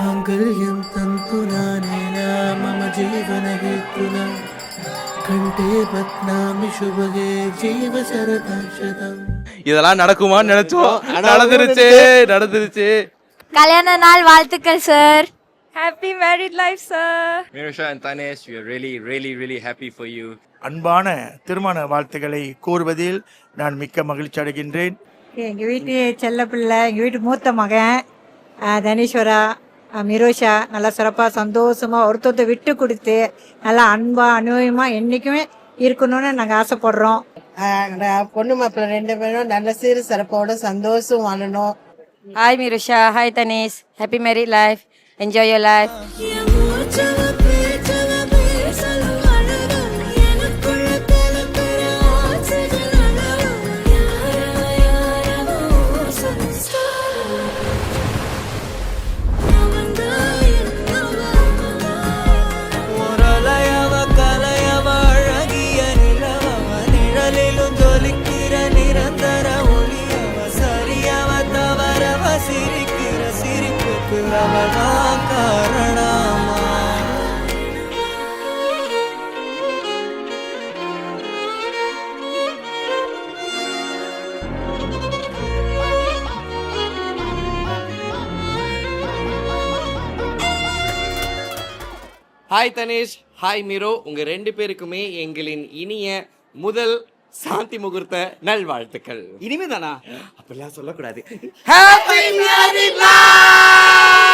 माङ्गल्यं तन्तुना नेना मम जीवनहेतुना कण्ठे बध्नामि शुभगे जीव शरदशतम्. இதெல்லாம் நடக்குமான்னு நினைச்சோம், நடந்துருச்சு. கல்யாண நாள் வாழ்த்துக்கள் sir. Happy married life, sir. Mirosha and Tanesh, we are really happy for you. அன்பான திருமண வாழ்த்துக்களை கூறுவதில் நான் மிக்க மகிழ்ச்சி அடைகின்றேன். எங்கள் வீட்டு செல்ல பிள்ளை, எங்கள் வீட்டு மூத்த மகன் தனீஸ்வரா, மிரோஷா நல்லா சிறப்பாக சந்தோஷமாக ஒருத்தொருத்த விட்டு கொடுத்து நல்லா அன்பாக அனுபவமாக என்றைக்குமே இருக்கணும்னு நாங்கள் ஆசைப்படுறோம். பொண்ணு மாப்பிள்ளை 2 பேரும் நல்ல சீரு சிறப்போட சந்தோஷம் வாழணும். Hi, Mirosha. Hi, Tanesh. Happy married life. Enjoy your life. Hi Dhanesh, hi Meero, உங்க 2 பேருக்குமே எங்களின் இனிய முதல் சாந்தி முகூர்த்த நல்வாழ்த்துக்கள். இனிமே தானா? அப்படிலாம் சொல்லக்கூடாது. Happy married life.